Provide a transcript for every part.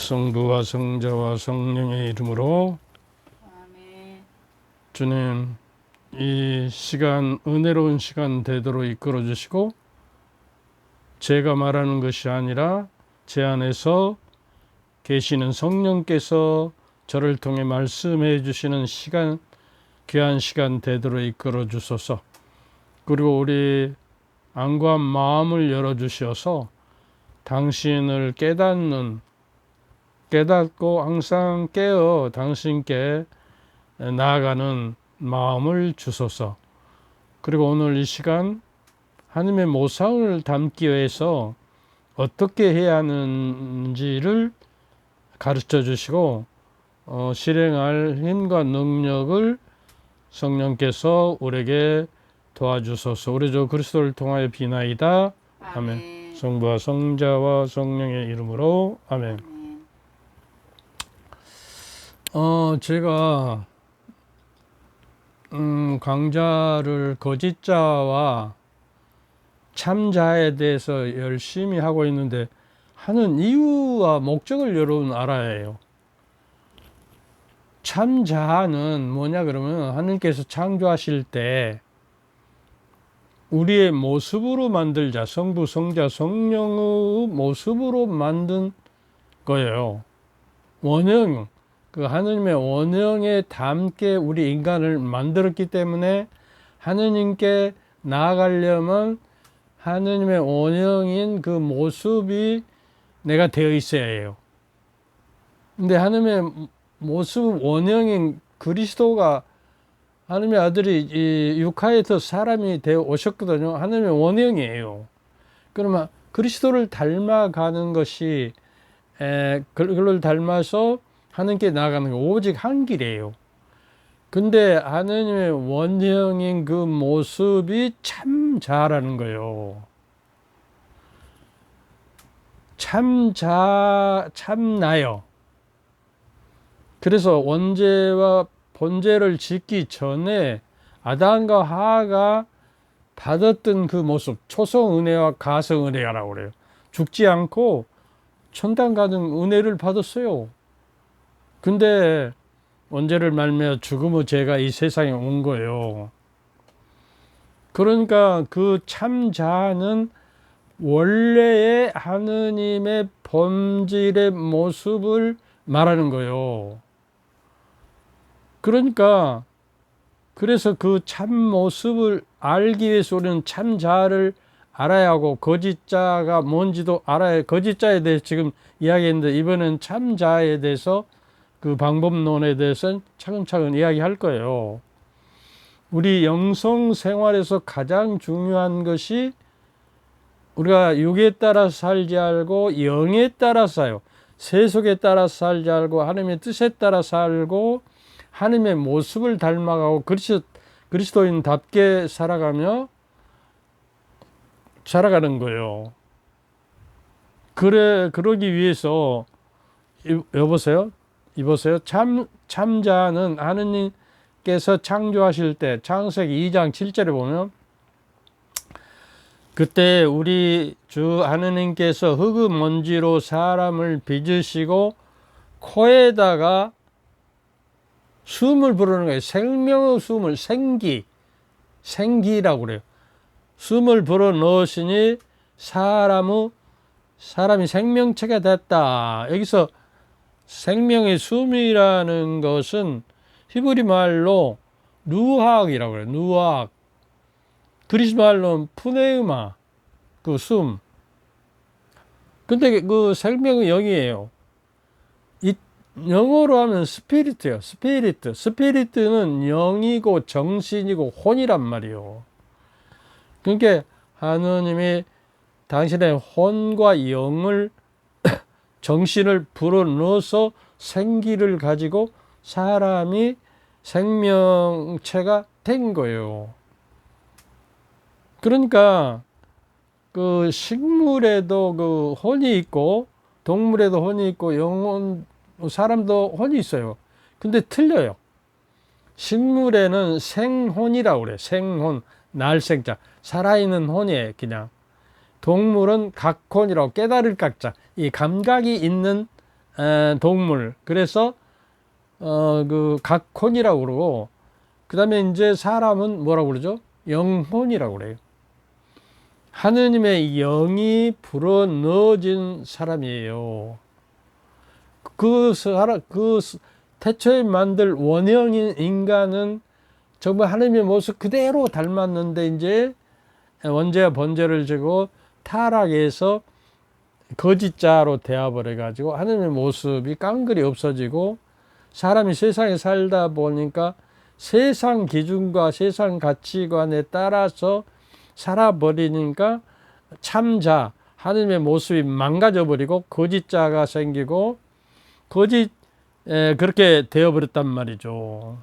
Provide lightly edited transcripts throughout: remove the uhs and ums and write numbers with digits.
성부와 성자와 성령의 이름으로 아멘. 주님, 이 시간 은혜로운 시간 되도록 이끌어 주시고, 제가 말하는 것이 아니라 제 안에서 계시는 성령께서 저를 통해 말씀해 주시는 시간, 귀한 시간 되도록 이끌어 주소서. 그리고 우리 안과 마음을 열어 주셔서 당신을 깨닫고 항상 깨어 당신께 나아가는 마음을 주소서. 그리고 오늘 이 시간 하나님의 모상을 담기 위해서 어떻게 해야 하는지를 가르쳐 주시고 실행할 힘과 능력을 성령께서 우리에게 도와주소서. 우리 주 그리스도를 통하여 비나이다. 아멘. 성부와 성자와 성령의 이름으로 아멘. 제가 강좌를 거짓자와 참자에 대해서 열심히 하고 있는데 하는 이유와 목적을 여러분 알아야 해요. 참자는 뭐냐 그러면 하나님께서 창조하실 때 우리의 모습으로 만들자, 성부, 성자, 성령의 모습으로 만든 거예요. 원형, 그 하느님의 원형에 담게 우리 인간을 만들었기 때문에 하느님께 나아가려면 하느님의 원형인 그 모습이 내가 되어 있어야 해요. 근데 하느님의 모습 원형인 그리스도가 하느님의 아들이 이 육하에서 사람이 되어 오셨거든요. 하느님의 원형이에요. 그러면 그리스도를 닮아가는 것이 그걸 닮아서 하느님께 나아가는 게 오직 한 길이에요. 근데 하느님의 원형인 그 모습이 참자라는 거예요. 참나요. 그래서 원죄와 본죄를 짓기 전에 아담과 하와가 받았던 그 모습, 초성 은혜와 가성 은혜라고 그래요. 죽지 않고 천당 가는 은혜를 받았어요. 근데 원죄를 말미암아 죽음의 죄가 이 세상에 온 거예요. 그러니까 그 참자는 원래의 하느님의 본질의 모습을 말하는 거예요. 그러니까 그래서 그 참 모습을 알기 위해서 우리는 참자를 알아야 하고 거짓자가 뭔지도 알아야 해요. 거짓자에 대해서 지금 이야기했는데 이번엔 참자에 대해서 그 방법론에 대해서는 차근차근 이야기할 거예요. 우리 영성 생활에서 가장 중요한 것이 우리가 육에 따라 살지 않고 영에 따라 살아요. 세속에 따라 살지 않고 하나님의 뜻에 따라 살고 하나님의 모습을 닮아가고 그리스도인답게 살아가며 살아가는 거예요. 그러기 위해서 이보세요. 참자는 하느님께서 창조하실 때 창세기 2장 7절에 보면 그때 우리 주 하느님께서 흙의 먼지로 사람을 빚으시고 코에다가 숨을 부르는 거예요. 생명의 숨을 생기라고 그래요. 숨을 불어 넣으시니 사람이 생명체가 됐다. 여기서 생명의 숨이라는 것은 히브리 말로 누학이라고 그래요. 누학. 그리스 말로는 푸네우마, 그 숨. 근데 그 생명의 영이에요. 영어로 하면 스피리트예요. 스피리트는 영이고 정신이고 혼이란 말이에요. 그러니까 하느님이 당신의 혼과 영을 정신을 불어넣어서 생기를 가지고 사람이 생명체가 된 거예요. 그러니까 그 식물에도 그 혼이 있고 동물에도 혼이 있고 사람도 혼이 있어요. 근데 틀려요. 식물에는 생혼이라고 그래요. 생혼, 날생자, 살아있는 혼이에요. 그냥 동물은 각혼이라고 깨달을 각자, 이 감각이 있는 동물. 그래서 그 각혼이라고 그러고, 그 다음에 이제 사람은 뭐라고 그러죠? 영혼이라고 그래요. 하느님의 영이 불어 넣어진 사람이에요. 그 태초에 만들 원형인 인간은 정말 하느님의 모습 그대로 닮았는데, 이제 원죄와 번제를 지고 타락해서 거짓자로 되어버려 가지고 하느님의 모습이 깡그리 없어지고, 사람이 세상에 살다 보니까 세상 기준과 세상 가치관에 따라서 살아버리니까 참자, 하느님의 모습이 망가져 버리고 거짓자가 생기고 그렇게 되어버렸단 말이죠.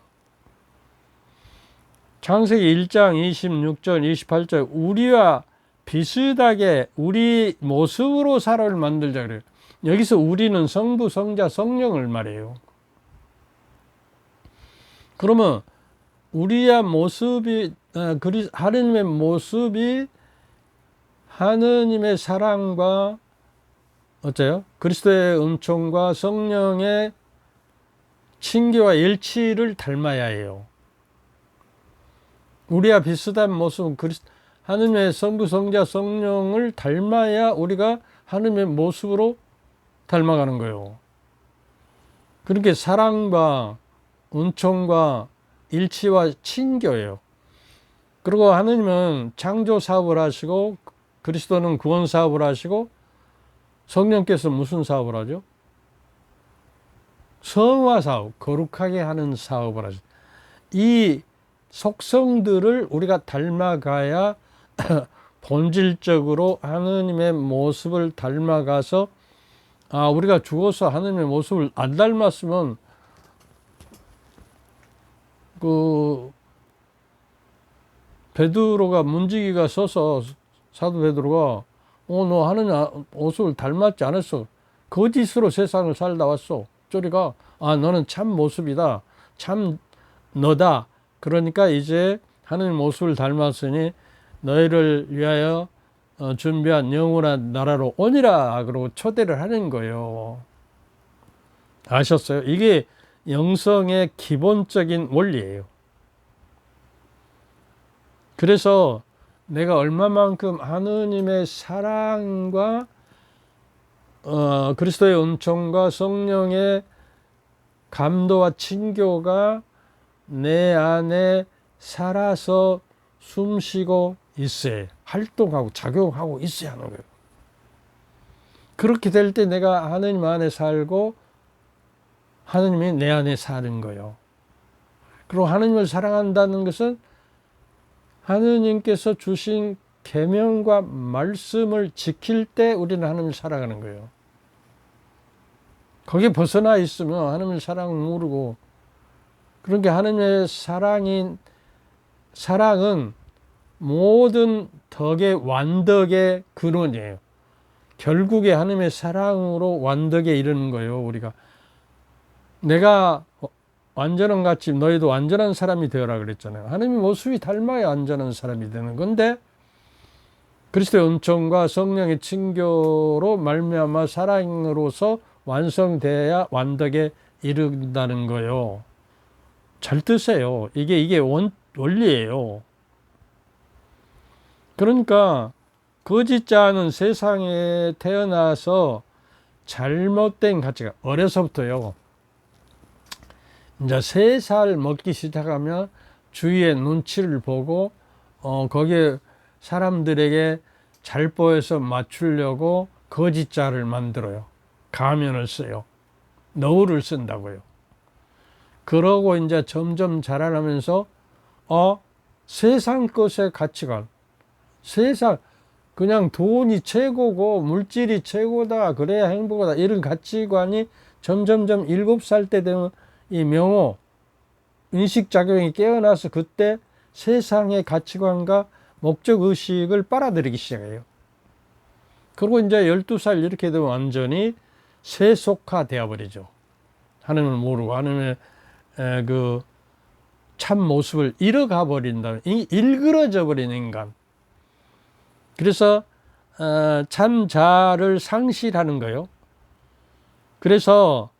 창세기 1장 26절 28절 우리와 비슷하게 우리 모습으로 사람을 만들자 그래요. 여기서 우리는 성부, 성자, 성령을 말해요. 그러면 우리의 모습이 하느님의 모습이 하느님의 사랑과 어째요? 그리스도의 은총과 성령의 친교와 일치를 닮아야 해요. 우리와 비슷한 모습은 하느님의 성부, 성자, 성령을 닮아야 우리가 하느님의 모습으로 닮아가는 거예요. 그렇게 사랑과 은총과 일치와 친교예요. 그리고 하느님은 창조 사업을 하시고 그리스도는 구원 사업을 하시고 성령께서 무슨 사업을 하죠? 성화 사업, 거룩하게 하는 사업을 하죠. 이 속성들을 우리가 닮아가야 본질적으로 하느님의 모습을 닮아가서 우리가 죽어서 하느님의 모습을 안 닮았으면 베드로가 문지기가 서서 사도 베드로가 너 하느님 모습을 닮았지 않았어. 거짓으로 세상을 살다 왔어. 쪼리가 너는 참 모습이다. 참 너다. 그러니까 이제 하느님 모습을 닮았으니 너희를 위하여 준비한 영원한 나라로 오니라. 그러고 초대를 하는 거예요. 아셨어요? 이게 영성의 기본적인 원리예요. 그래서 내가 얼마만큼 하느님의 사랑과 그리스도의 은총과 성령의 감도와 친교가 내 안에 살아서 숨쉬고 있어야, 활동하고 작용하고 있어야 하는 거예요. 그렇게 될 때 내가 하느님 안에 살고 하느님이 내 안에 사는 거예요. 그리고 하느님을 사랑한다는 것은 하느님께서 주신 계명과 말씀을 지킬 때 우리는 하느님을 사랑하는 거예요. 거기에 벗어나 있으면 하느님의 사랑을 모르고, 그러니까 하느님의 사랑은 모든 덕의 완덕의 근원이에요. 결국에 하느님의 사랑으로 완덕에 이르는 거예요. 우리가 내가 완전한 같이 너희도 완전한 사람이 되어라 그랬잖아요. 하느님의 모습이 닮아야 완전한 사람이 되는 건데, 그리스도의 은총과 성령의 친교로 말미암아 사랑으로서 완성돼야 완덕에 이른다는 거예요. 잘 드세요. 이게 원리예요. 그러니까 거짓자는 세상에 태어나서 잘못된 가치가 어려서부터요. 이제 3살 먹기 시작하면 주위의 눈치를 보고 거기에 사람들에게 잘 보여서 맞추려고 거짓자를 만들어요. 가면을 써요. 너울을 쓴다고요. 그러고 이제 점점 자라나면서 세상 것의 가치관, 세상 그냥 돈이 최고고 물질이 최고다, 그래야 행복하다, 이런 가치관이 점점점 7살 때 되면 이 명호, 인식작용이 깨어나서 그때 세상의 가치관과 목적의식을 빨아들이기 시작해요. 그리고 이제 12살 이렇게 되면 완전히 세속화 되어버리죠. 하느님을 모르고 하느님의 그 참 모습을 잃어가 버린다. 일그러져 버린 인간. 그래서 참 자를 상실하는 거예요. 그래서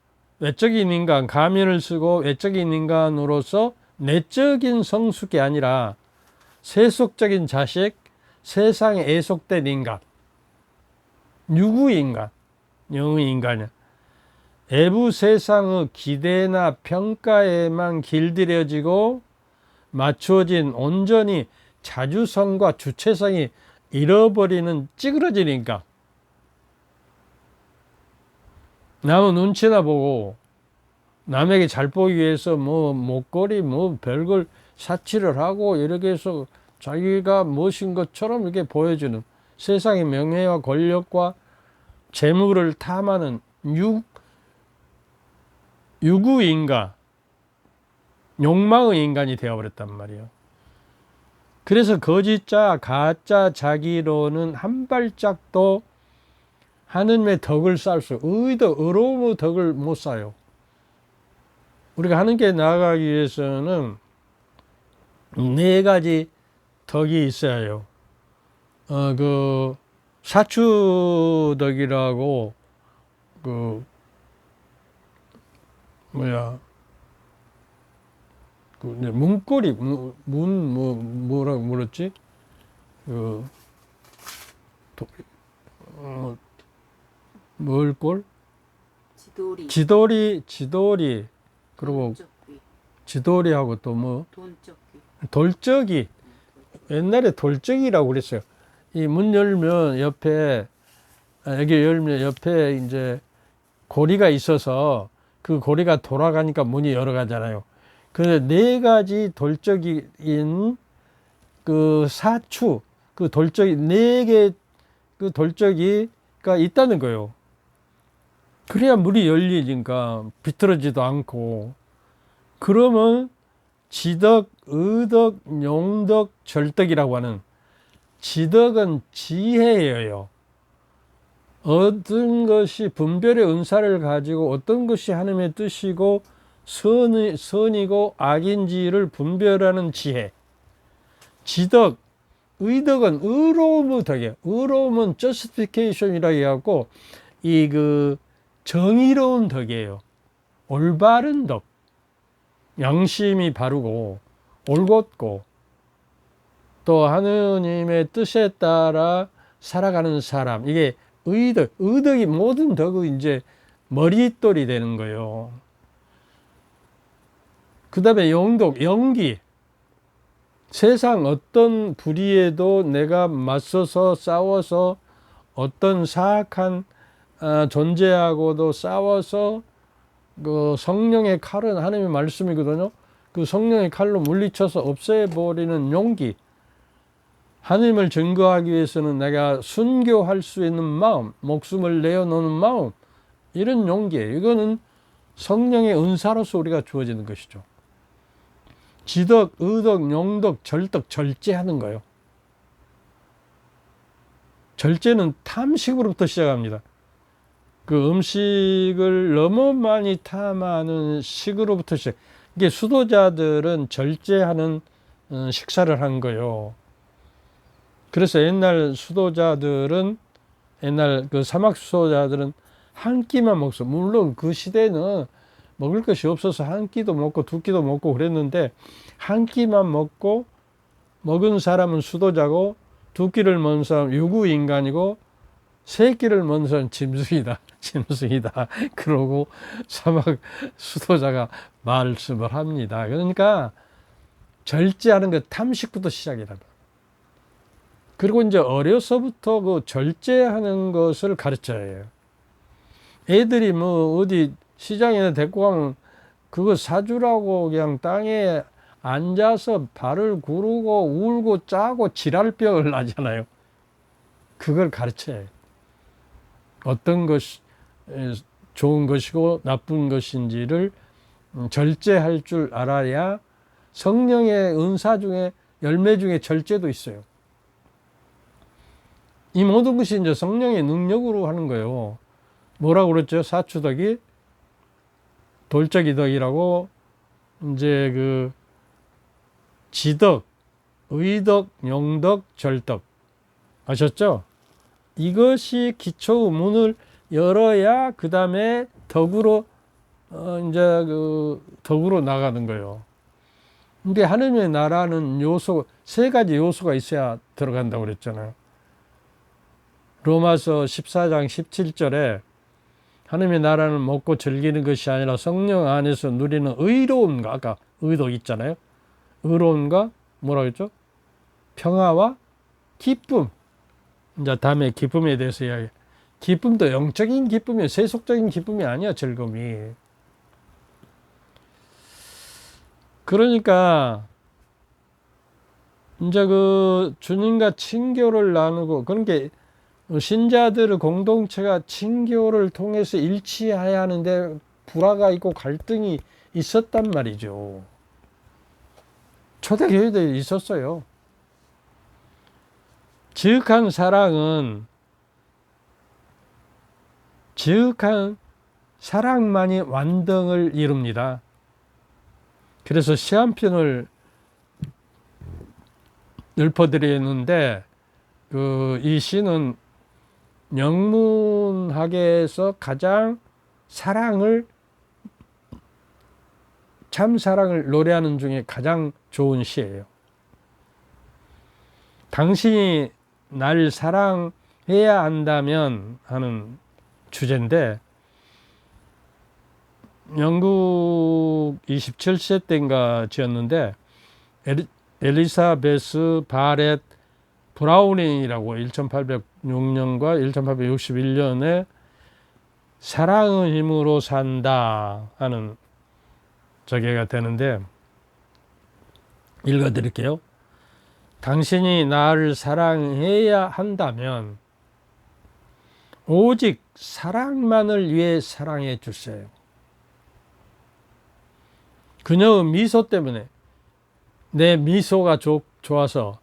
외적인 인간, 가면을 쓰고 외적인 인간으로서 내적인 성숙이 아니라 세속적인 자식, 세상에 애속된 인간, 유구인간, 영의 인간이야. 외부 세상의 기대나 평가에만 길들여지고 맞추어진 온전히 자주성과 주체성이 잃어버리는 찌그러진 인간. 남의 눈치나 보고 남에게 잘 보이기 위해서 뭐 목걸이 뭐 별걸 사치를 하고 이렇게 해서 자기가 무엇인 것처럼 이렇게 보여주는, 세상의 명예와 권력과 재물을 탐하는 유구인간, 욕망의 인간이 되어버렸단 말이에요. 그래서 거짓자, 가짜 자기로는 한 발짝도 하느님의 덕을 쌓을 수, 의로움의 덕을 못 쌓아요. 우리가 하느님께 나아가기 위해서는 네 가지 덕이 있어야 해요. 사추덕이라고, 문고리, 뭐라고 물었지? 뭘꼴? 지도리. 그리고 지도리하고 또 뭐? 돌적이. 옛날에 돌적이라고 그랬어요. 이 문 열면 옆에, 여기 열면 옆에 이제 고리가 있어서 그 고리가 돌아가니까 문이 열어가잖아요. 그래서 네 가지 돌적인 그 사추, 그 돌적이, 네 개 그 돌적이가 있다는 거예요. 그래야 문이 열리니까 비틀어지도 않고. 그러면 지덕, 의덕, 용덕, 절덕이라고 하는, 지덕은 지혜예요. 어떤 것이 분별의 은사를 가지고 어떤 것이 하나님의 뜻이고 선이고 악인지를 분별하는 지혜. 지덕, 의덕은 의로움의 덕이에요. 의로움은 justification이라고 해갖고 정의로운 덕이에요. 올바른 덕, 양심이 바르고 올곧고 또 하느님의 뜻에 따라 살아가는 사람. 이게 의덕이 모든 덕의 이제 머릿돌이 되는 거예요. 그 다음에 용덕, 용기. 세상 어떤 불의에도 내가 맞서서 싸워서 어떤 사악한 존재하고도 싸워서 그 성령의 칼은 하나님의 말씀이거든요. 그 성령의 칼로 물리쳐서 없애버리는 용기. 하나님을 증거하기 위해서는 내가 순교할 수 있는 마음, 목숨을 내어놓는 마음, 이런 용기예요. 이거는 성령의 은사로서 우리가 주어지는 것이죠. 지덕, 의덕, 용덕, 절덕, 절제하는 거예요. 절제는 탐식으로부터 시작합니다. 그 음식을 너무 많이 탐하는 식으로부터 시작. 이게 수도자들은 절제하는 식사를 한 거예요. 그래서 옛날 수도자들은, 옛날 그 사막 수도자들은 한 끼만 먹었어. 물론 그 시대는 먹을 것이 없어서 한 끼도 먹고 두 끼도 먹고 그랬는데, 한 끼만 먹고 먹은 사람은 수도자고 두 끼를 먹은 사람은 유구인간이고 세 끼를 먹은 사람은 짐승이다. 그러고 사막 수도자가 말씀을 합니다. 그러니까 절제하는 것, 탐식부터 시작이다. 그리고 이제 어려서부터 그 절제하는 것을 가르쳐야 해요. 애들이 뭐 어디 시장에 데리고 가면 그거 사주라고 그냥 땅에 앉아서 발을 구르고 울고 짜고 지랄병을 나잖아요. 그걸 가르쳐야 해요. 어떤 것이 좋은 것이고 나쁜 것인지를 절제할 줄 알아야, 성령의 은사 중에 열매 중에 절제도 있어요. 이 모든 것이 이제 성령의 능력으로 하는 거예요. 뭐라고 그랬죠? 사추덕이 돌적이덕이라고, 이제 그 지덕, 의덕, 용덕, 절덕. 아셨죠? 이것이 기초 문을 열어야 그 다음에 덕으로 이제 그 덕으로 나가는 거예요. 근데 하느님의 나라는 요소, 세 가지 요소가 있어야 들어간다고 그랬잖아요. 로마서 14장 17절에 하느님의 나라는 먹고 즐기는 것이 아니라 성령 안에서 누리는 의로움과, 아까 의도 있잖아요. 의로움과 뭐라고 했죠? 평화와 기쁨. 이제 다음에 기쁨에 대해서 이야기. 기쁨도 영적인 기쁨이에요. 세속적인 기쁨이 아니야, 즐거움이. 그러니까 이제 그 주님과 친교를 나누고, 그런 게 신자들의 공동체가 친교를 통해서 일치해야 하는데 불화가 있고 갈등이 있었단 말이죠. 초대교회도 있었어요. 지극한 사랑만이 완등을 이룹니다. 그래서 시한편을 읊어드렸는데, 이 시는 영문학에서 가장 참 사랑을 노래하는 중에 가장 좋은 시예요. 당신이 날 사랑해야 한다면 하는 주제인데, 영국 27세 때인가 지었는데, 엘리사베스 바렛 브라우닝이라고 1806년과 1861년에 사랑의 힘으로 산다 하는 저게가 되는데, 읽어드릴게요. 당신이 나를 사랑해야 한다면 오직 사랑만을 위해 사랑해 주세요. 그녀의 미소 때문에, 내 미소가 좋아서,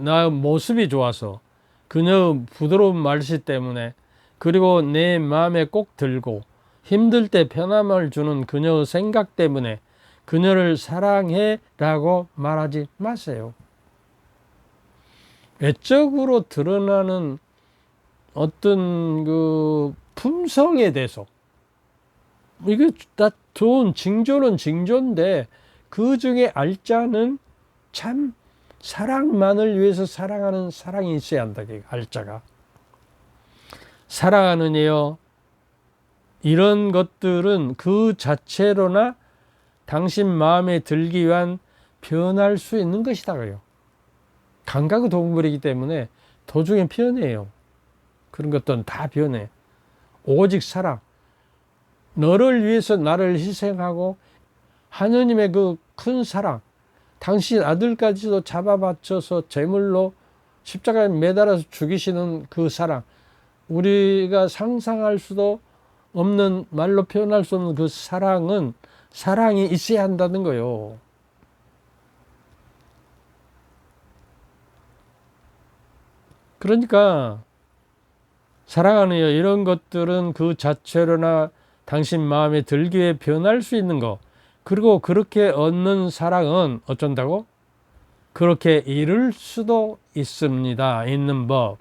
나의 모습이 좋아서, 그녀의 부드러운 말씨 때문에, 그리고 내 마음에 꼭 들고 힘들 때 편함을 주는 그녀의 생각 때문에 그녀를 사랑해 라고 말하지 마세요. 외적으로 드러나는 어떤 그 품성에 대해서, 이게 다 좋은 징조는 징조인데, 그 중에 알자는 참 사랑만을 위해서 사랑하는 사랑이 있어야 한다. 알자가. 사랑하는 이여, 이런 것들은 그 자체로나 당신 마음에 들기 위한 변할 수 있는 것이다. 그래요. 감각의 동물이기 때문에 도중에 변해요. 그런 것들은 다 변해. 오직 사랑. 너를 위해서 나를 희생하고 하느님의 그 큰 사랑, 당신 아들까지도 잡아바쳐서 제물로 십자가에 매달아서 죽이시는 그 사랑, 우리가 상상할 수도 없는, 말로 표현할 수 없는 그 사랑이 있어야 한다는 거예요. 그러니까 사랑하는 이여, 이런 것들은 그 자체로나 당신 마음에 들기 위해 변할 수 있는 것, 그리고 그렇게 얻는 사랑은 어쩐다고? 그렇게 이룰 수도 있습니다. 있는 법.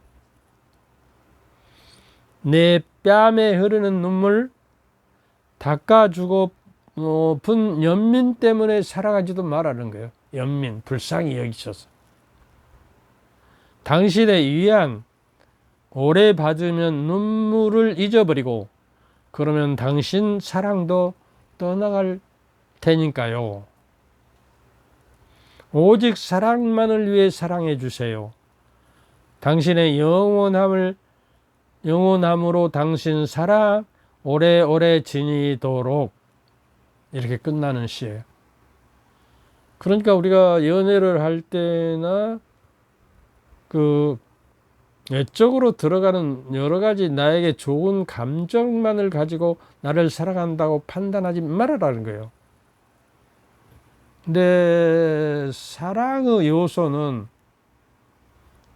내 뺨에 흐르는 눈물 닦아주고 분 연민 때문에 사랑하지도 말라는 거예요. 연민, 불쌍히 여기셔서. 당신의 위안 오래 받으면 눈물을 잊어버리고, 그러면 당신 사랑도 떠나갈 테니까요. 오직 사랑만을 위해 사랑해 주세요. 당신의 영원함으로 당신 사랑 오래오래 지니도록. 이렇게 끝나는 시예요. 그러니까 우리가 연애를 할 때나 그 외적으로 들어가는 여러 가지 나에게 좋은 감정만을 가지고 나를 사랑한다고 판단하지 말아라는 거예요. 근데 사랑의 요소는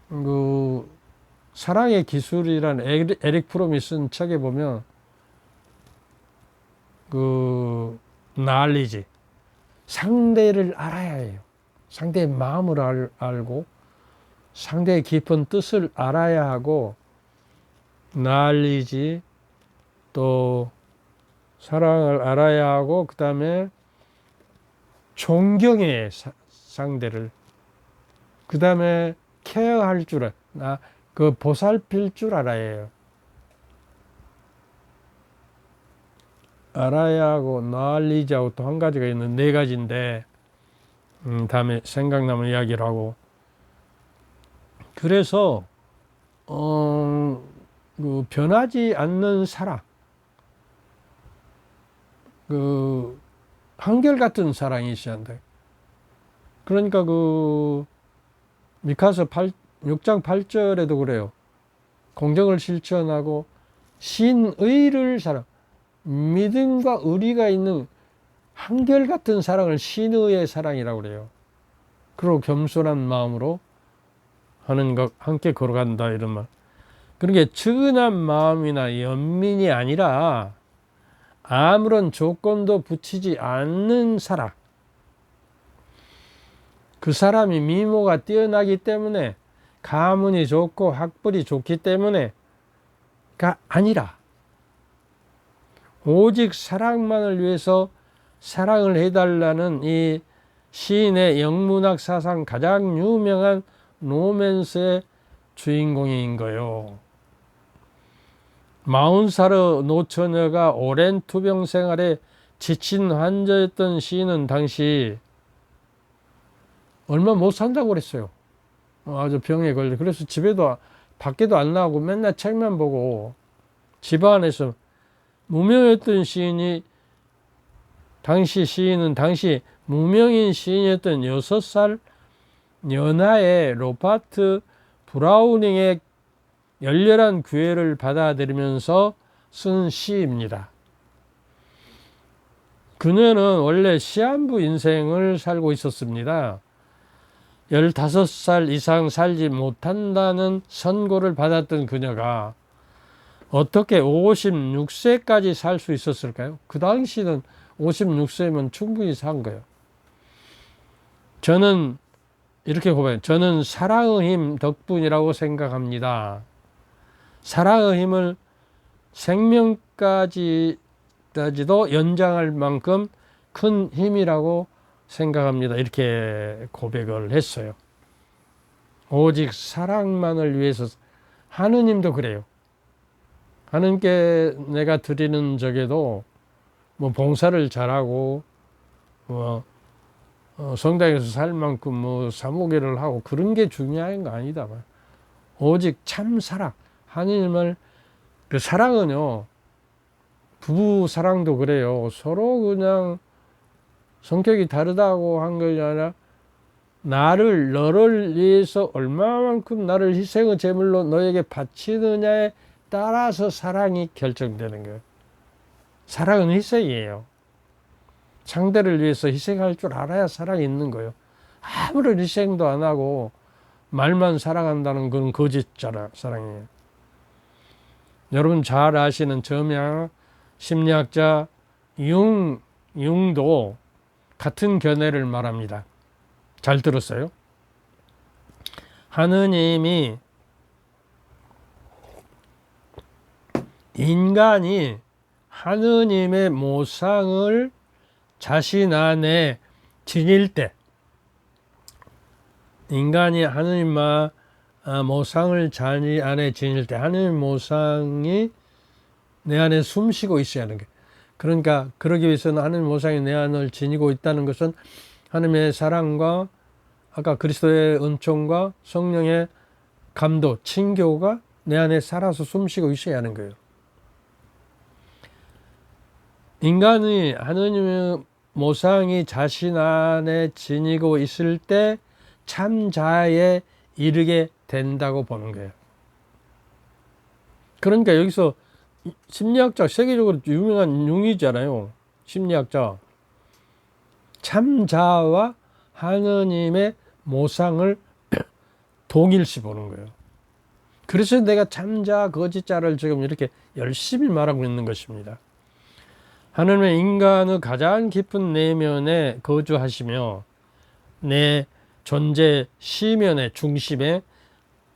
그 사랑의 기술이란 에릭 프롬이 쓴 책에 보면 그 knowledge, 상대를 알아야 해요. 상대의 마음을 알고 상대의 깊은 뜻을 알아야 하고, knowledge, 또 사랑을 알아야 하고, 그 다음에 존경해, 상대를. 그 다음에 케어할 줄, 그 보살필 줄 알아야 해요. 알아야 하고, knowledge하고 또 한 가지가 있는 네 가지인데, 다음에 생각나면 이야기를 하고. 그래서, 그 변하지 않는 사랑. 그, 한결같은 사랑이 있어야 한다. 그러니까 미카서 6장 8절에도 그래요. 공정을 실천하고 신의를 사랑. 믿음과 의리가 있는 한결같은 사랑을 신의의 사랑이라고 그래요. 그리고 겸손한 마음으로 하는 것, 함께 걸어간다, 이런 말. 그러니까 측은한 마음이나 연민이 아니라 아무런 조건도 붙이지 않는 사랑. 그 사람이 미모가 뛰어나기 때문에, 가문이 좋고 학벌이 좋기 때문에가 아니라 오직 사랑만을 위해서 사랑을 해달라는 이 시인의 영문학 사상 가장 유명한 로맨스의 주인공인 거예요. 40살의 노처녀가 오랜 투병 생활에 지친 환자였던 시인은 당시 얼마 못 산다고 그랬어요. 아주 병에 걸려. 그래서 집에도, 밖에도 안 나오고 맨날 책만 보고 집안에서 무명했던 시인이, 당시 무명인 시인이었던 6살 연하의 로버트 브라우닝의 열렬한 기회를 받아들이면서 쓴 시입니다. 그녀는 원래 시한부 인생을 살고 있었습니다. 15살 이상 살지 못한다는 선고를 받았던 그녀가 어떻게 56세까지 살 수 있었을까요? 그 당시는 56세면 충분히 산 거예요. 저는 이렇게 고백해요. 저는 사랑의 힘 덕분이라고 생각합니다. 사랑의 힘을 생명까지도 연장할 만큼 큰 힘이라고 생각합니다. 이렇게 고백을 했어요. 오직 사랑만을 위해서. 하느님도 그래요. 하느님께 내가 드리는 적에도 뭐 봉사를 잘하고 성당에서 살 만큼 사모기를 하고 그런 게 중요한 거 아니다. 오직 참 사랑. 하느님을, 그 사랑은요, 부부 사랑도 그래요. 서로 그냥 성격이 다르다고 한 것이 아니라 너를 위해서 얼마만큼 나를 희생의 제물로 너에게 바치느냐에 따라서 사랑이 결정되는 거예요. 사랑은 희생이에요. 상대를 위해서 희생할 줄 알아야 사랑이 있는 거예요. 아무런 희생도 안 하고 말만 사랑한다는 건 거짓 사랑이에요. 여러분 잘 아시는 점양 심리학자 융도 같은 견해를 말합니다. 잘 들었어요? 하느님이 인간이 하느님의 모상을 자신 안에 지닐 때, 인간이 하느님의 모상을 자기 안에 지닐 때, 하느님 모상이 내 안에 숨쉬고 있어야 하는 거예요. 그러니까 그러기 위해서는 하느님 모상이 내 안을 지니고 있다는 것은 하느님의 사랑과 아까 그리스도의 은총과 성령의 감도, 친교가 내 안에 살아서 숨쉬고 있어야 하는 거예요. 인간이 하느님의 모상이 자신 안에 지니고 있을 때 참자에 이르게 된다고 보는 거예요. 그러니까 여기서 심리학자, 세계적으로 유명한 융이잖아요. 심리학자. 참자와 하느님의 모상을 동일시 보는 거예요. 그래서 내가 참자, 거짓자를 지금 이렇게 열심히 말하고 있는 것입니다. 하느님은 인간의 가장 깊은 내면에 거주하시며 내 존재 시면의 중심에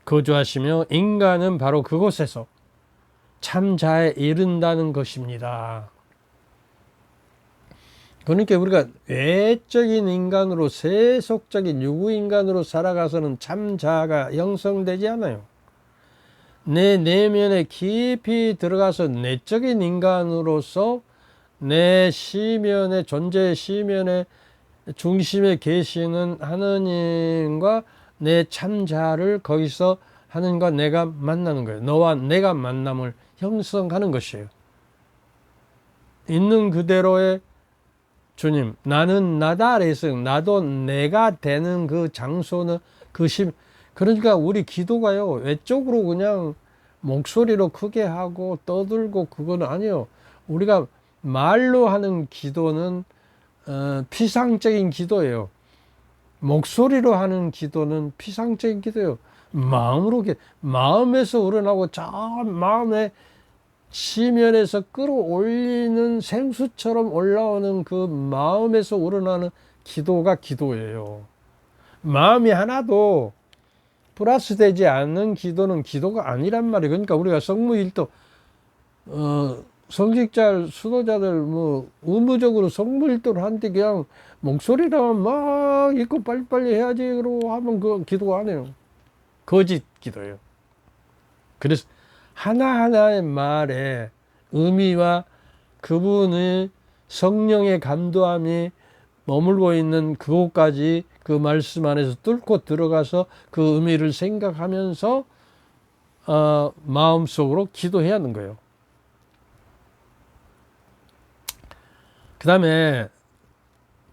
거주하시며 인간은 바로 그곳에서 참자에 이른다는 것입니다. 그러니까 우리가 외적인 인간으로 세속적인 유구인간으로 살아가서는 참 자아가 형성되지 않아요. 내 내면에 깊이 들어가서 내적인 인간으로서 내 시면의 존재의 시면의 중심에 계시는 하느님과 내 참자를 거기서 하느님과 내가 만나는 거예요. 너와 내가 만남을 형성하는 것이에요. 있는 그대로의 주님, 나는 나다 그래서 나도 내가 되는 그 장소는 그러니까 우리 기도가요, 외적으로 그냥 목소리로 크게 하고 떠들고 그거는 아니에요. 우리가 말로 하는 기도는 피상적인 기도예요. 목소리로 하는 기도는 피상적인 기도예요. 마음에서 우러나고 저 마음의 시면에서 끌어올리는 생수처럼 올라오는 그 마음에서 우러나는 기도가 기도예요. 마음이 하나도 플러스 되지 않는 기도는 기도가 아니란 말이에요. 그러니까 우리가 성무일도 성직자 수도자들 의무적으로 성무일도를 하는데 그냥 목소리로만 막 있고 빨리빨리 해야지 그러고 하면 그 기도가 아니에요. 거짓 기도예요. 그래서 하나하나의 말에 의미와 그분의 성령의 감도함이 머물고 있는 그곳까지 그 말씀 안에서 뚫고 들어가서 그 의미를 생각하면서 마음속으로 기도해야 하는 거예요. 그 다음에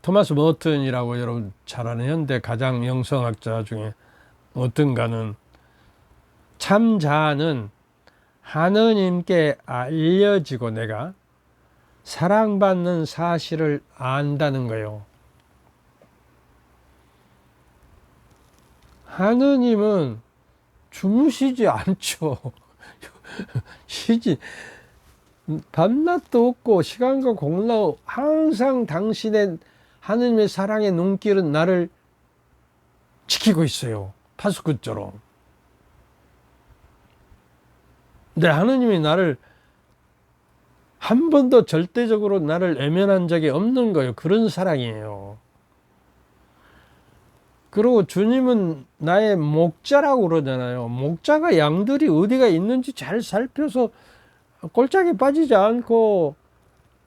토마스 머튼이라고 여러분 잘 아는 현대 가장 영성학자 중에 어떤가는 참 자아는 하느님께 알려지고 내가 사랑받는 사실을 안다는 거예요. 하느님은 주무시지 않죠. 밤낮도 없고 시간과 공로 항상 당신의 하느님의 사랑의 눈길은 나를 지키고 있어요. 파수꾼처럼. 근데 하느님이 나를 한 번도 절대적으로 나를 외면한 적이 없는 거예요. 그런 사랑이에요. 그리고 주님은 나의 목자라고 그러잖아요. 목자가 양들이 어디가 있는지 잘 살펴서 꼴짝에 빠지지 않고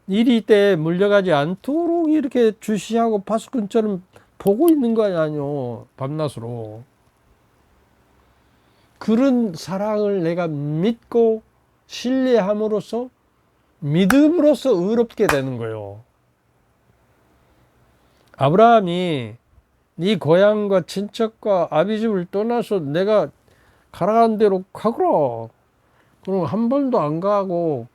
이리 때 물려가지 않도록 이렇게 주시하고 파수꾼처럼 보고 있는 거 아니에요. 밤낮으로. 그런 사랑을 내가 믿고 신뢰함으로써 믿음으로써 의롭게 되는 거예요. 아브라함이 네 고향과 친척과 아비집을 떠나서 내가 가라는 대로 가거라. 그럼 한 번도 안 가고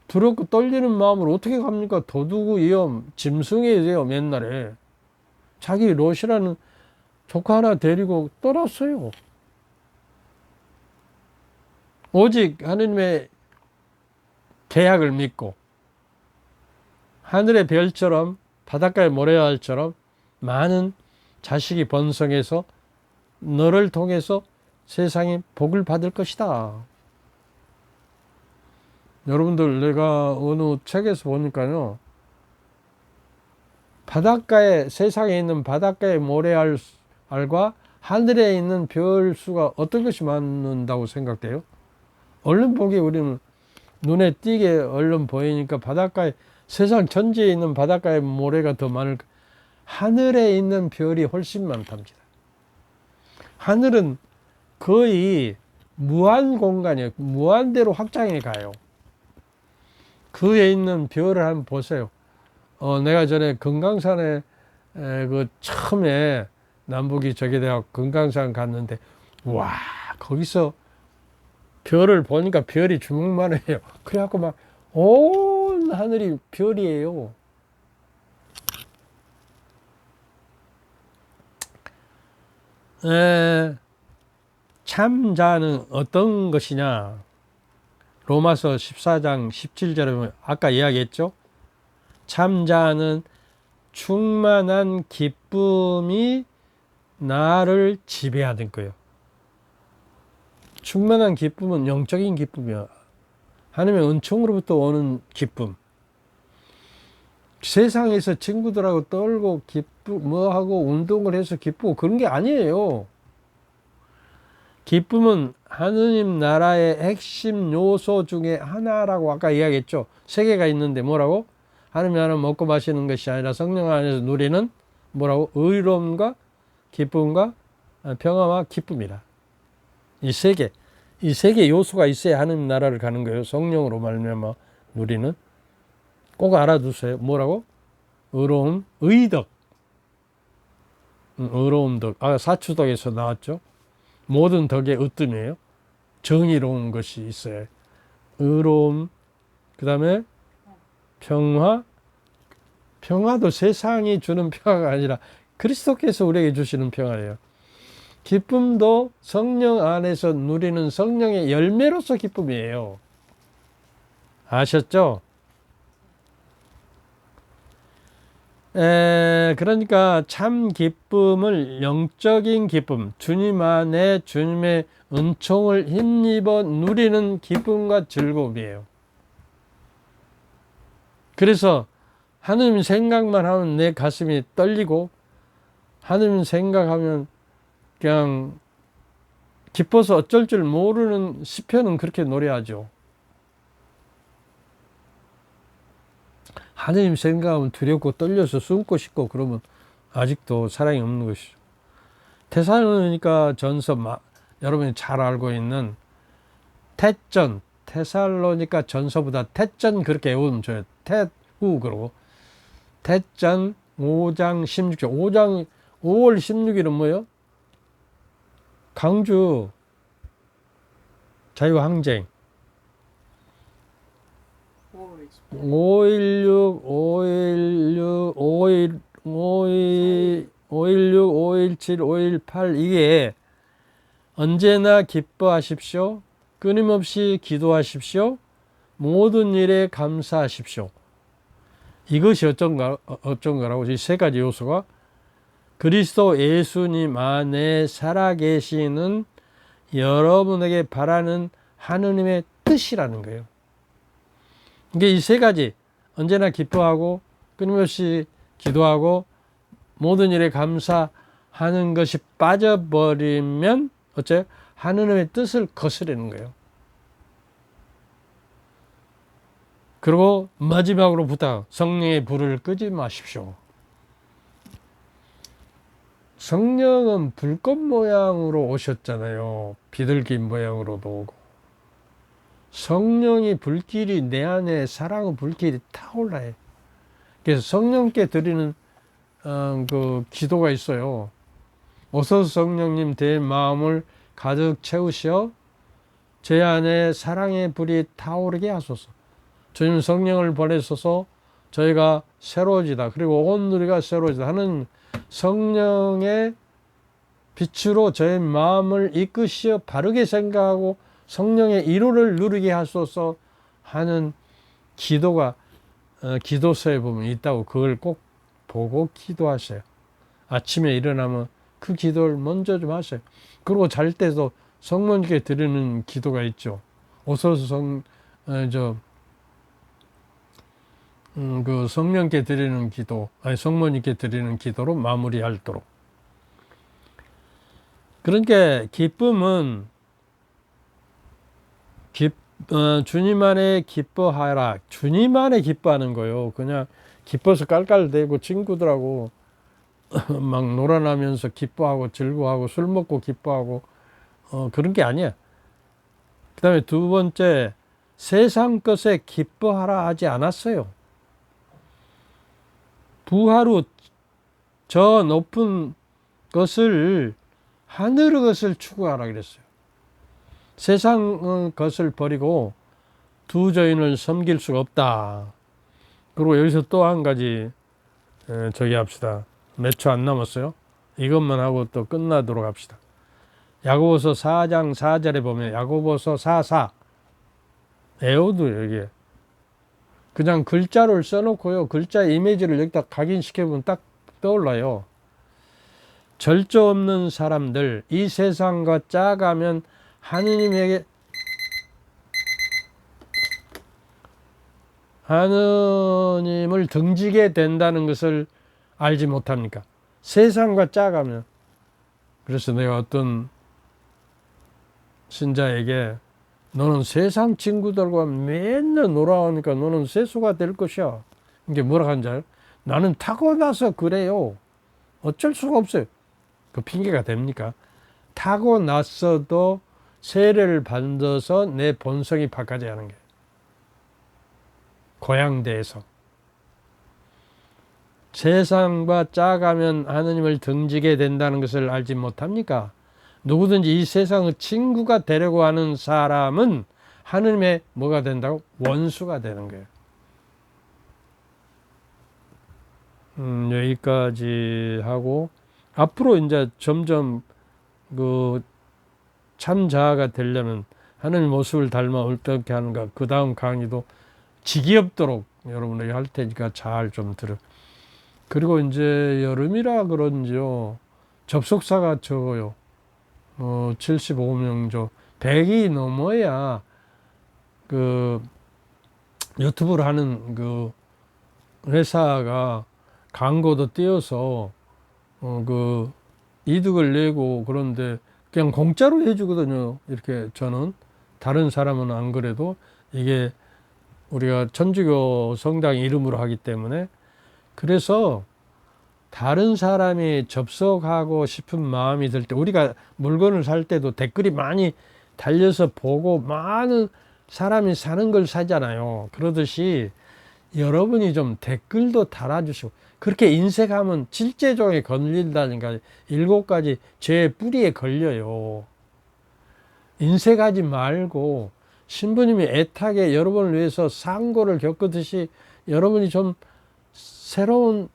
두렵고 떨리는 마음으로 어떻게 갑니까? 도둑의 위험, 짐승의 위험 옛날에. 자기 롯이라는 조카 하나 데리고 떠났어요. 오직 하느님의 계약을 믿고 하늘의 별처럼 바닷가의 모래알처럼 많은 자식이 번성해서 너를 통해서 세상에 복을 받을 것이다. 여러분들 내가 어느 책에서 보니까요, 바닷가에 세상에 있는 바닷가의 모래알과 하늘에 있는 별 수가 어떤 것이 많는다고 생각돼요? 얼른 보기에 우리는 눈에 띄게 얼른 보이니까 바닷가에 세상 전체에 있는 바닷가의 모래가 더 많을 하늘에 있는 별이 훨씬 많답니다. 하늘은 거의 무한 공간이에요. 무한대로 확장해 가요. 그 위에 있는 별을 한번 보세요. 내가 전에 금강산에 그 처음에 남북이 저기대학 금강산 갔는데 와 거기서 별을 보니까 별이 주먹만해요. 그래갖고 막 온 하늘이 별이에요. 참자는 어떤 것이냐? 로마서 14장 17절에 보면 아까 이야기했죠? 참자는 충만한 기쁨이 나를 지배하는 거예요. 충만한 기쁨은 영적인 기쁨이야. 하나님의 은총으로부터 오는 기쁨. 세상에서 친구들하고 떨고 뭐하고 운동을 해서 기쁘고 그런 게 아니에요. 기쁨은 하느님 나라의 핵심 요소 중에 하나라고 아까 이야기했죠. 세 개가 있는데 뭐라고? 하느님 나라 먹고 마시는 것이 아니라 성령 안에서 누리는 뭐라고? 의로움과 기쁨과 평화와 기쁨이라. 이 세 개 요소가 있어야 하느님 나라를 가는 거예요. 성령으로 말미암아 누리는. 꼭 알아두세요. 뭐라고? 의로움, 의덕. 의로움 덕. 사추덕에서 나왔죠. 모든 덕의 으뜸이에요. 정의로운 것이 있어요. 의로움, 그 다음에 평화. 평화도 세상이 주는 평화가 아니라 그리스도께서 우리에게 주시는 평화예요. 기쁨도 성령 안에서 누리는 성령의 열매로서 기쁨이에요. 아셨죠? 그러니까 참 기쁨을 영적인 기쁨, 주님 안에 주님의 은총을 힘입어 누리는 기쁨과 즐거움이에요. 그래서 하느님 생각만 하면 내 가슴이 떨리고 하느님 생각하면 그냥 기뻐서 어쩔 줄 모르는 시편은 그렇게 노래하죠. 하느님 생각하면 두렵고 떨려서 숨고 싶고 그러면 아직도 사랑이 없는 것이죠. 테살로니가 전서 여러분이 잘 알고 있는 태전, 테살로니가 전서보다 태전 그렇게 외우면 좋아요. 태후 그러고 태전 5장 16절 5월 16일은 뭐예요? 강주 자유항쟁 5.16, 5.17, 5.18 이게 언제나 기뻐하십시오. 끊임없이 기도하십시오. 모든 일에 감사하십시오. 이것이 어쩐가라고 이 세 가지 요소가 그리스도 예수님 안에 살아계시는 여러분에게 바라는 하느님의 뜻이라는 거예요. 이게 이 세 가지 언제나 기뻐하고 끊임없이 기도하고 모든 일에 감사하는 것이 빠져버리면 어째요? 하느님의 뜻을 거스르는 거예요. 그리고 마지막으로 부탁, 성령의 불을 끄지 마십시오. 성령은 불꽃 모양으로 오셨잖아요. 비둘기 모양으로도 오고. 성령이 불길이 내 안에 사랑의 불길이 타올라요. 그래서 성령께 드리는 그 기도가 있어요. 오소서 성령님 내 마음을 가득 채우시어 제 안에 사랑의 불이 타오르게 하소서. 주님 성령을 보내소서 저희가 새로워지다. 그리고 온 우리가 새로워지다 하는 성령의 빛으로 저의 마음을 이끄시어 바르게 생각하고 성령의 이루를 누리게 하소서 하는 기도가 기도서에 보면 있다고 그걸 꼭 보고 기도하세요. 아침에 일어나면 그 기도를 먼저 좀 하세요. 그리고 잘 때도 성모님께 드리는 기도가 있죠. 오소서 그 성령께 드리는 기도, 아니 성모님께 드리는 기도로 마무리하도록. 그러니까 기쁨은 주님 안에 기뻐하라. 주님 안에 기뻐하는 거예요. 그냥 기뻐서 깔깔대고 친구들하고 막 놀아나면서 기뻐하고 즐거워하고 술 먹고 기뻐하고 그런 게 아니야. 그 다음에 두 번째, 세상 것에 기뻐하라 하지 않았어요. 부하로 저 높은 것을 하늘의 것을 추구하라 그랬어요. 세상 것을 버리고 두 주인을 섬길 수가 없다. 그리고 여기서 또 한 가지 저기 합시다. 몇 초 안 남았어요. 이것만 하고 또 끝나도록 합시다. 야고보서 4장 4절에 보면 야고보서 4:4 에오도 여기에 그냥 글자를 써놓고요. 글자 이미지를 여기다 각인시켜보면 딱 떠올라요. 절조 없는 사람들, 이 세상과 짜가면 하느님에게 하느님을 등지게 된다는 것을 알지 못합니까? 세상과 짜가면. 그래서 내가 어떤 신자에게 너는 세상 친구들과 맨날 놀아오니까 너는 세수가 될 것이야. 이게 뭐라 하는지 알아요? 나는 타고나서 그래요. 어쩔 수가 없어요. 그 핑계가 됩니까? 타고났어도 세례를 받아서 내 본성이 바꿔져야 하는 거예요. 고양대에서. 세상과 짜가면 하느님을 등지게 된다는 것을 알지 못합니까? 누구든지 이 세상의 친구가 되려고 하는 사람은 하느님의 뭐가 된다고? 원수가 되는 거예요. 여기까지 하고 앞으로 이제 점점 그 참자아가 되려면 하느님 모습을 닮아 어떻게 하는가, 그 다음 강의도 지겹도록 여러분에게 할 테니까 잘 좀 들어. 그리고 이제 여름이라 그런지요, 접속사가 적어요. 75명 정 100이 넘어야 그 유튜브를 하는 그 회사가 광고도 띄어서 그 이득을 내고, 그런데 그냥 공짜로 해주거든요. 이렇게 저는, 다른 사람은 안 그래도, 이게 우리가 천주교 성당 이름으로 하기 때문에. 그래서 다른 사람이 접속하고 싶은 마음이 들 때, 우리가 물건을 살 때도 댓글이 많이 달려서 보고 많은 사람이 사는 걸 사잖아요. 그러듯이 여러분이 좀 댓글도 달아주시고, 그렇게 인색하면 질제종에 걸린다니까, 7가지 죄의 뿌리에 걸려요. 인색하지 말고 신부님이 애타게 여러분을 위해서 상고를 겪듯이 여러분이 좀 새로운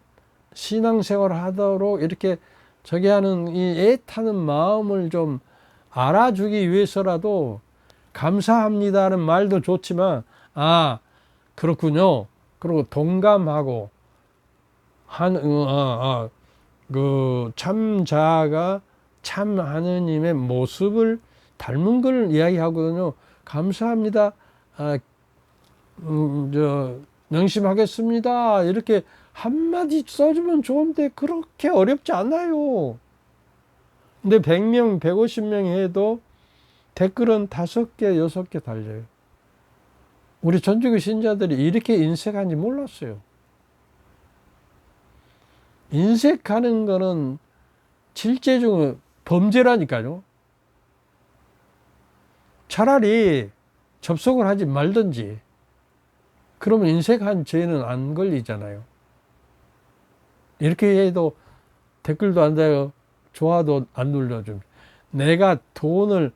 신앙생활을 하도록 이렇게 저기 하는 이 애타는 마음을 좀 알아주기 위해서라도 감사합니다는 말도 좋지만, 아, 그렇군요. 그리고 동감하고 그 참자가 참 하느님의 모습을 닮은 걸 이야기하거든요. 감사합니다. 명심하겠습니다. 이렇게 한마디 써주면 좋은데 그렇게 어렵지 않아요. 근데 100명, 150명 해도 댓글은 5개, 6개 달려요. 우리 천주교 신자들이 이렇게 인색한지 몰랐어요. 인색하는 거는 질제 중에 범죄라니까요. 차라리 접속을 하지 말든지, 그러면 인색한 죄는 안 걸리잖아요. 이렇게 해도 댓글도 안 달고 좋아도 안 눌러줍니다. 내가 돈을,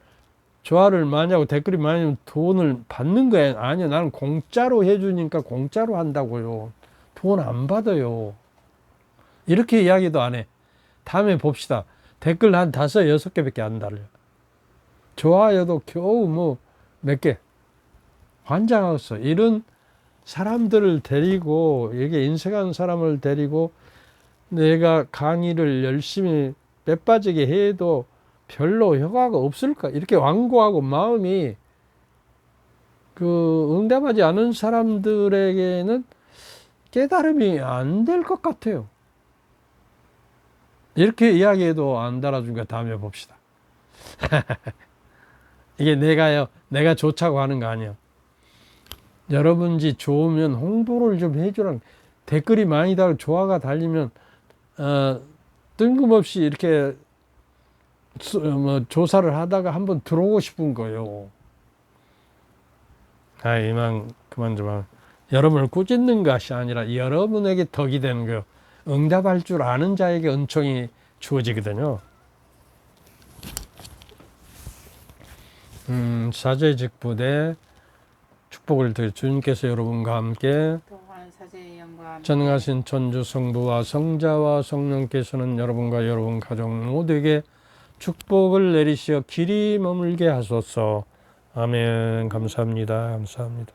좋아를 많이 하고 댓글이 많이 하면 돈을 받는 거예요? 아니요, 나는 공짜로 해주니까 공짜로 한다고요. 돈 안 받아요. 이렇게 이야기도 안 해. 다음에 봅시다. 댓글 한 5, 6개밖에 안 달려요. 좋아요도 겨우 뭐 몇 개. 환장하겠어. 이런 사람들을 데리고, 이게 인색한 사람을 데리고 내가 강의를 열심히 빼빠지게 해도 별로 효과가 없을까? 이렇게 완고하고 마음이 그 응답하지 않은 사람들에게는 깨달음이 안 될 것 같아요. 이렇게 이야기해도 안 달아주니까 다음에 봅시다. 이게 내가 좋자고 하는 거 아니야. 여러분이 좋으면 홍보를 좀 해주라는, 댓글이 많이 달고 좋아가 달리면 뜬금없이 이렇게 조사를 하다가 한번 들어오고 싶은 거예요. 이만 그만 좀 하면, 여러분을 꾸짖는 것이 아니라 여러분에게 덕이 되는 거예요. 응답할 줄 아는 자에게 은총이 주어지거든요. 사제직부대 축복을 드려. 주님께서 여러분과 함께 전능하신 천주 성부와 성자와 성령께서는 여러분과 여러분 가족 모두에게 축복을 내리시어 길이 머물게 하소서. 아멘. 감사합니다. 감사합니다.